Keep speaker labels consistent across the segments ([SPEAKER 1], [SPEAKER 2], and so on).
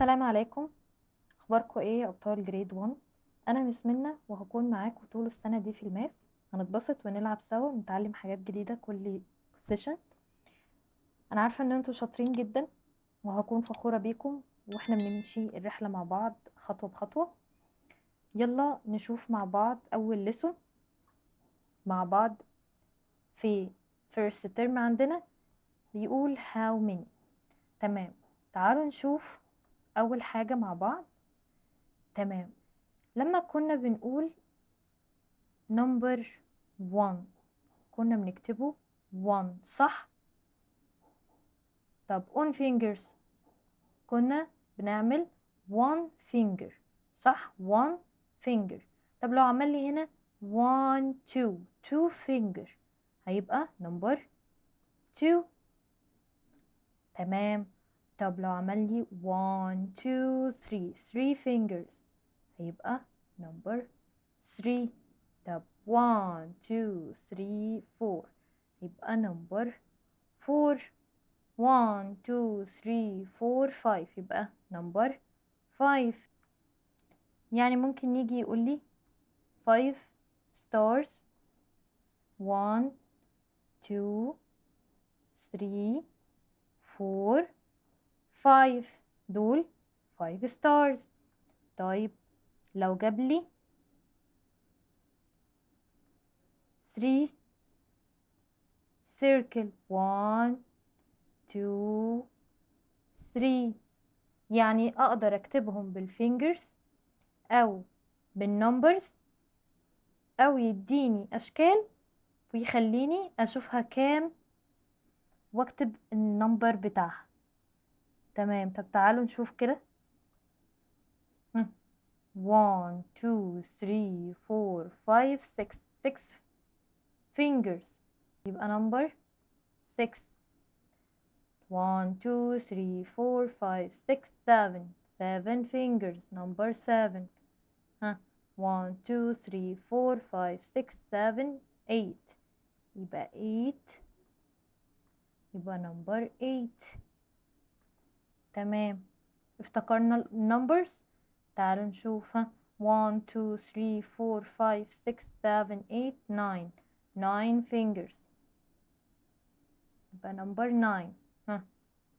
[SPEAKER 1] السلام عليكم. اخباركم ايه يا ابطال جريد 1؟ انا مس منى وهكون معاكم طول السنه دي في الماس. هنتبسط ونلعب سوا ونتعلم حاجات جديده كل سيشن. انا عارفه ان انتوا شاطرين جدا وهكون فخوره بيكم، واحنا بنمشي الرحله مع بعض خطوه بخطوه. يلا نشوف مع بعض اول ليسون مع بعض في first term. عندنا بيقول how many. تمام، تعالوا نشوف اول حاجه مع بعض. تمام، لما كنا بنقول number 1 كنا بنكتبه 1 صح؟ طب on fingers كنا بنعمل 1 finger صح؟ 1 finger. طب لو عمل لي هنا 1 2 finger هيبقى number 2. تمام. طب لو عمل لي 1 2 3 fingers هيبقى number 3. طب 1 2 3 4 يبقى number 4. 1 2 3 4 5 يبقى number 5. يعني ممكن يجي يقول لي 5 stars. 1 2 3 4 5 دول 5 stars. طيب لو جاب لي 3 circle 1 2 3 يعني اقدر اكتبهم بالفينجرز او بالنمبرز او يديني اشكال ويخليني اشوفها كام واكتب النمبر بتاعها. تمام، طب تعالوا نشوف كده. 1 2 3 4 5 6 fingers يبقى number 6. 1 2 3 4 5 6 7 fingers number 7. 1 2 3 4 5 6 7 8 يبقى 8 يبقى number 8. تمام، افتكرنا النمبرز. تعالوا نشوف. 1 2 3 4 5 6 7 8 9 fingers يبقى number 9.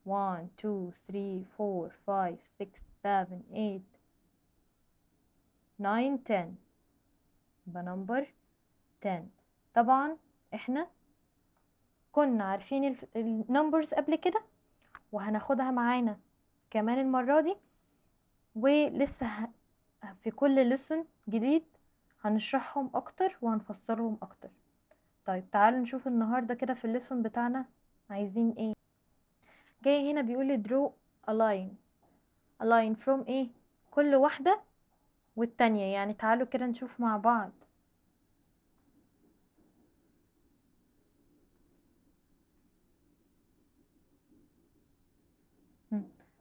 [SPEAKER 1] 1 2 3 4 5 6 7 8 9 10 يبقى number 10. طبعا احنا كنا عارفين النمبرز قبل كده وهناخدها معانا كمان المرة دي، ولسه في كل lesson جديد هنشرحهم اكتر وهنفسرهم اكتر. طيب تعالوا نشوف النهاردة كده في الليسون بتاعنا عايزين ايه. جاي هنا بيقول draw a line. a line from ايه؟ كل واحدة والتانية. يعني تعالوا كده نشوف مع بعض.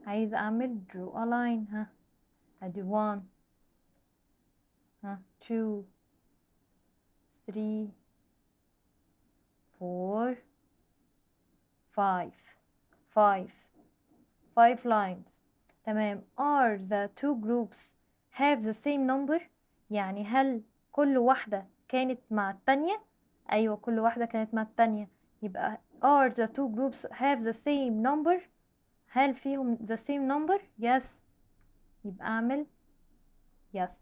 [SPEAKER 1] عايز اعمل draw a line. ادي 1 2 3 4 5 5 lines. تمام. are the two groups have the same number؟ يعني هل كل واحدة كانت مع التانية؟ أيوة، كل واحدة كانت مع التانية. يبقى are the two groups have the same number؟ هل فيهم the same number؟ yes. يبقى أعمل yes.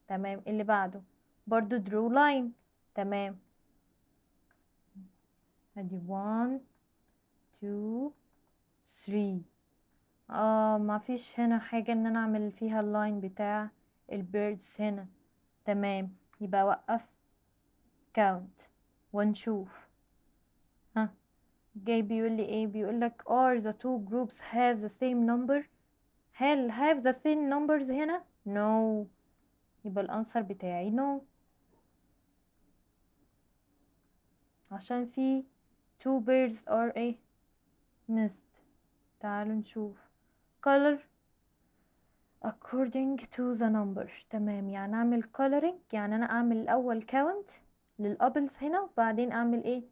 [SPEAKER 1] تمام، اللي بعده برضو draw line. تمام، ادي 1 2 3. ما فيش هنا حاجة ان انا اعمل فيها اللاين بتاع البيردز هنا. تمام، يبقى اوقف count ونشوف. جاي بيقول لي ايه؟ بيقول لك are the two groups have the same number؟ هل have the same numbers هنا؟ no. يبقى الانسر بتاعي no عشان في two birds are ايه missed. تعالوا نشوف color according to the number. تمام، يعني اعمل coloring، يعني انا اعمل الاول count للابلز هنا وبعدين اعمل ايه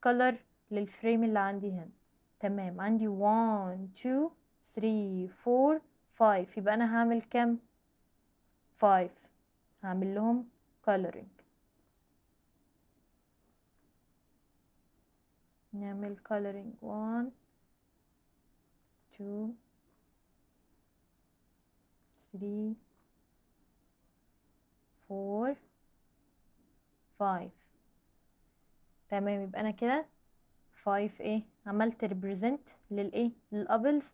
[SPEAKER 1] color للفريم اللي عندي هنا. تمام، عندي 1 2 3 4 5. يبقى انا هعمل كام؟ 5. هعمل لهم coloring. نعمل coloring 1 2 3 4 5. تمام، يبقى انا كده 5 ايه عملت represent للايه للابلز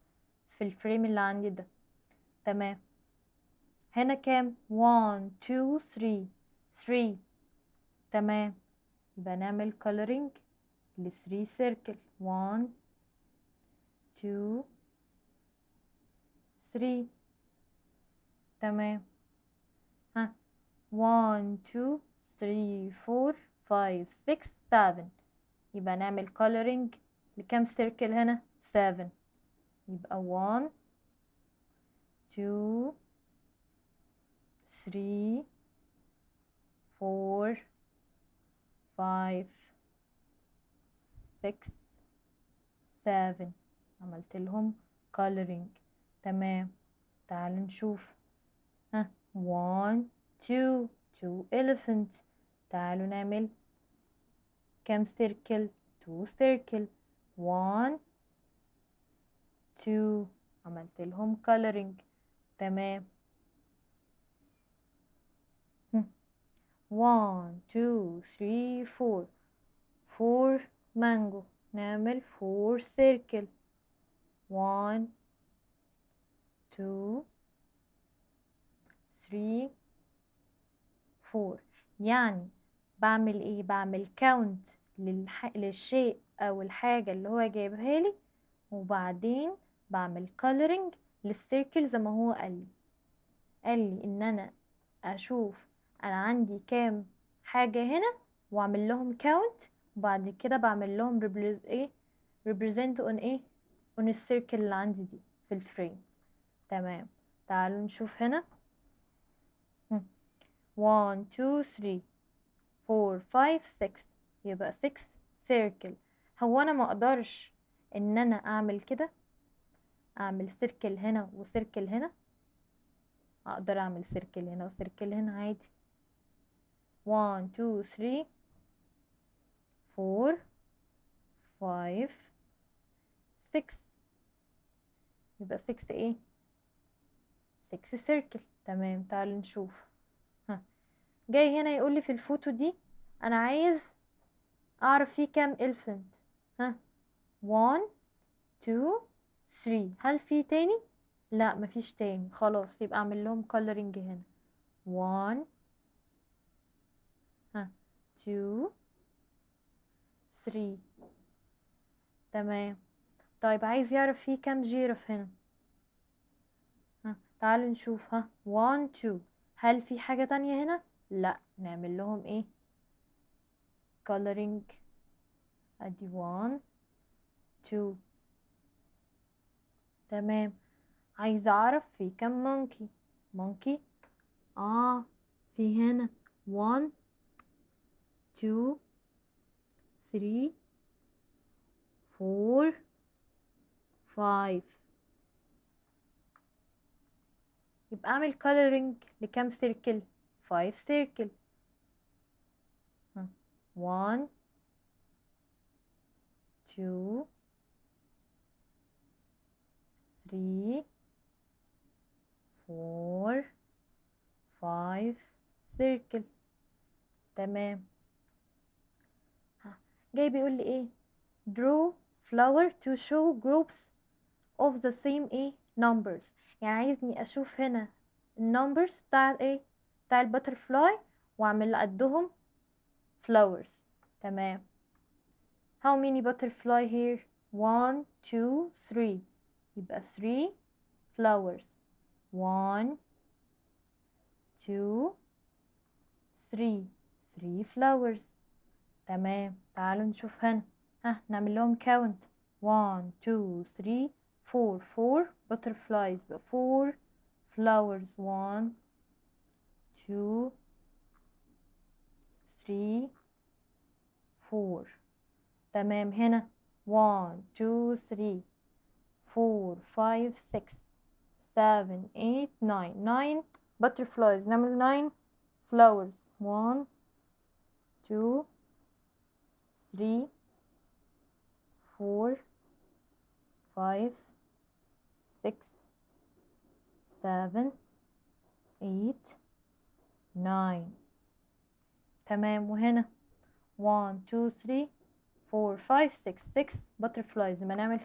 [SPEAKER 1] في الفريم اللي عندي ده. تمام، هنا كام؟ 1 2 3 3. تمام، يبقى نعمل coloring ل 3 circle 1 2 3. تمام، ها 1 2 3 4 5 6 7. يبقى نعمل coloring لكام circle هنا؟ 7. يبقى 1 2 3 4 5 6 7. عملت لهم coloring. تمام، تعالوا نشوف. ها 1 2 2 elephant. تعالوا نعمل كام circle؟ 2 circle 1 2. عملت لهم coloring. تمام، 1 2 3 4 4 mango. نعمل 4 circle 1 2 3 4. يعني بعمل ايه؟ بعمل count للشيء او الحاجة اللي هو جايبها لي، وبعدين بعمل coloring للسيركل زي ما هو قال لي ان انا اشوف انا عندي كام حاجة هنا واعمل لهم count، وبعد كده بعمل لهم represent on ايه on السيركل اللي عندي دي في الفريم. تمام، تعالوا نشوف هنا. 1 2 3 4 5 6. يبقى 6 circle. هو انا ما اقدرش ان انا اعمل كده، اعمل سيركل هنا وسيركل هنا؟ اقدر اعمل سيركل هنا وسيركل هنا عادي. 1 2 3 4 5 6. يبقى 6 ايه؟ 6 circle. تمام، تعالوا نشوف. ها جاي هنا يقول لي في الفوتو دي انا عايز اعرف فيه كام elephant. ها 1 2 3. هل في تاني؟ لا مفيش تاني. خلاص، يبقى اعمل لهم coloring هنا 1 ها 2 3. تمام، طيب عايز يعرف فيه كام جيرف هنا. تعالوا نشوف. 1 2. هل في حاجة تانية هنا؟ لا، نعمل لهم ايه coloring. ادي 1 2. تمام، عايزة اعرف في كام monkey. في هنا 1 2 3 4 5. يبقى اعمل coloring لكام سيركل؟ 5 سيركل. 1 2 3 4 5 سيركل. تمام، جاي بيقول لي ايه؟ draw flower to show groups of the same ايه numbers. يعني عايزني اشوف هنا النمبرز بتاع ايه بتاع الباترفلاي واعمل قدهم flowers. تمام، how many butterfly here؟ 1 2 3. يبقى 3 flowers. 1 2 3 3 flowers. تمام، تعالوا نشوف هنا. نعمل لهم count 1 2 3 4. 4 butterflies يبقى 4 flowers. 1 2 3 4. تمام، هنا 1 2 3 4 5 6 7 8 9 9 butterflies. نعمل 9 flowers. 1 2 3 4 5 6 7 8 9. تمام. وهنا 1 2 3 4 5 6 6 butterflies. يبقى نعمل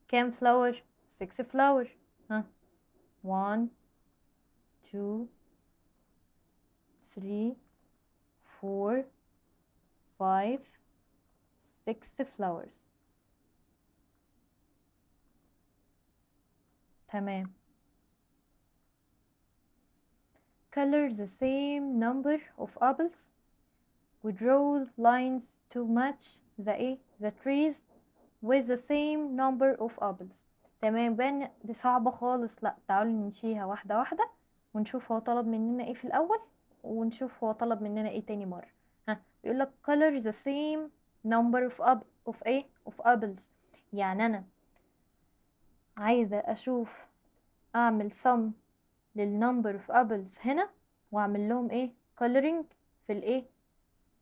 [SPEAKER 1] كام flower؟ 6 flower. ها 1 2 3 4 5 6 flowers. تمام. Color the same number of apples. We draw lines to match the trees with the same number of apples. تمام. بان دي صعبة خالص. لا، تعالوا نمشيها واحدة واحدة ونشوف هو طلب مننا ايه في الأول، ونشوف هو طلب مننا ايه تاني مرة. بيقولك color the same number of apples. يعني أنا عايزة أشوف أعمل sum للنمبر of apples هنا، وأعمل لهم ايه coloring في الايه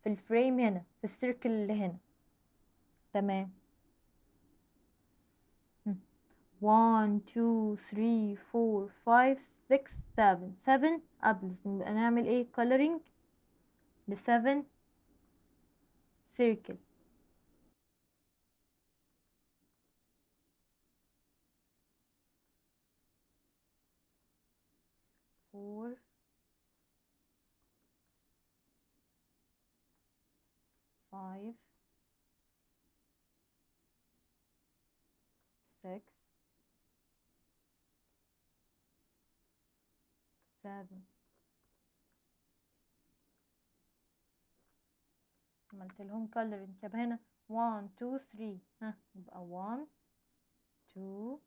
[SPEAKER 1] في الفريم هنا، في السيركل اللي هنا. تمام. 1 2 3 4 5 6 7 7 apples. نبقى نعمل ايه coloring ل 7 circle. 4 5 6 7. عملت لهم coloring. طب هنا 1 2 3. يبقى 1 2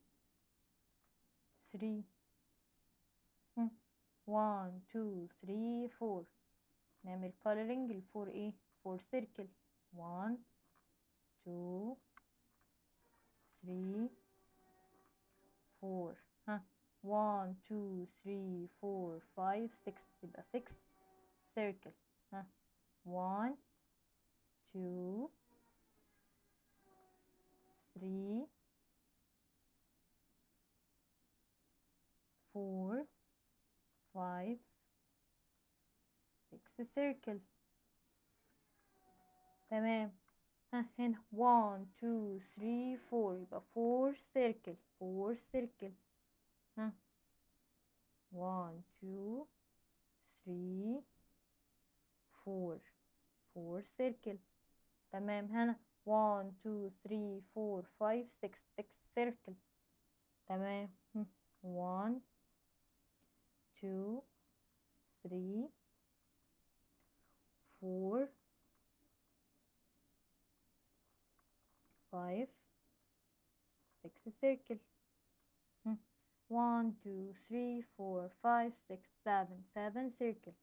[SPEAKER 1] 3. 1 2 3 4. نعمل coloring ال 4 ايه 4 circle. 1 2 3 4. 1 2 3 4 5 6. يبقى 6 circle. 1 2 3 4 5 6 circle. تمام. هنا 1 2 3 4. يبقى 4 circle 4 circle. 1 2 3 4 4 circle. تمام. هنا 1 2 3 4 5 6 6 circle. تمام. 1 2 3 4 5 6 circle. 1 2 3 4 5 6 7 7 circle.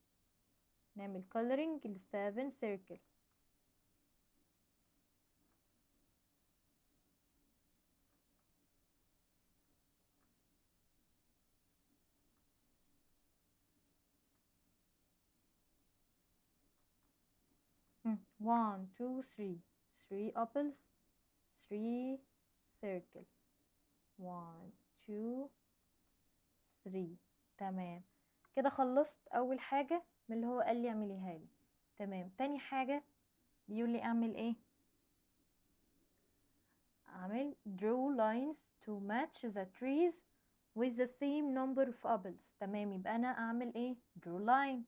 [SPEAKER 1] نعمل coloring ل 7 circle. One, two, three. 3 apples, 3 circle. 1 2 3. تمام. كده خلصت اول حاجة من اللي هو قال لي اعمليها لي. تمام. تاني حاجة بيقول لي اعمل ايه؟ اعمل draw lines to match the trees with the same number of apples. تمام. يبقى انا اعمل ايه draw line.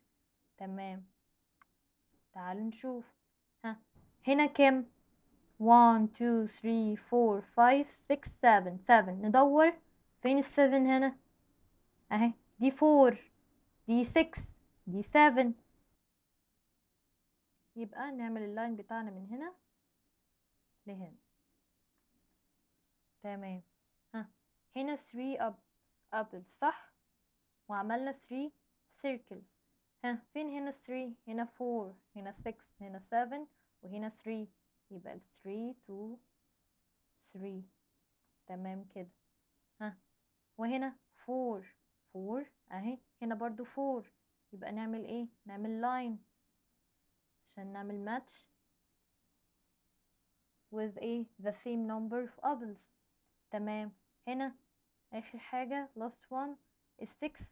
[SPEAKER 1] تمام. تعالوا نشوف. هنا كام؟ 1 2 3 4 5 6 7 7. ندور فين ال 7 هنا؟ اهي دي 4 دي 6 دي 7. يبقى نعمل اللاين بتاعنا من هنا لهنا. تمام. هنا 3 apples صح، وعملنا 3 circles. فين هنا 3؟ هنا 4 هنا 6 هنا 7 وهنا 3. يبقى 3 2 3. تمام كده. وهنا فور. فور اهي، هنا برضو فور، يبقى نعمل ايه؟ نعمل لاين عشان نعمل ماتش with ايه the same number of apples. تمام. هنا اخر حاجة last one is 6.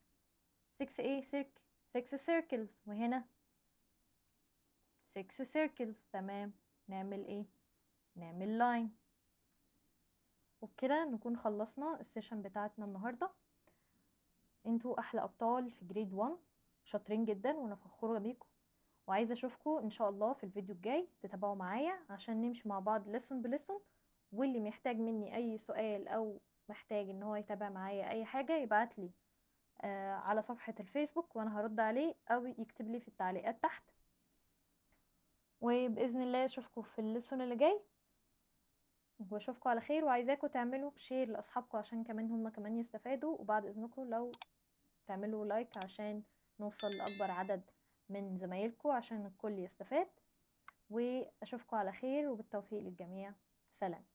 [SPEAKER 1] 6 ايه؟ 6 circles، وهنا 6 circles. تمام. نعمل ايه؟ نعمل line. وبكده نكون خلصنا السيشن بتاعتنا النهاردة. انتوا احلى ابطال في جريد 1، شاطرين جدا وانا فخورة بيكم، وعايزة اشوفكم ان شاء الله في الفيديو الجاي تتابعوا معايا عشان نمشي مع بعض لسون بلسون. واللي محتاج مني اي سؤال او محتاج ان هو يتابع معايا اي حاجة يبعتلي على صفحة الفيسبوك وانا هرد عليه، او يكتب لي في التعليقات تحت. وبإذن الله اشوفكم في الليسون اللي جاي، واشوفكم على خير. وعايزاكم تعملوا شير لاصحابكم عشان كمان هم كمان يستفادوا، وبعد اذنكم لو تعملوا لايك عشان نوصل لاكبر عدد من زمايلكم عشان الكل يستفاد. واشوفكم على خير وبالتوفيق للجميع. سلام.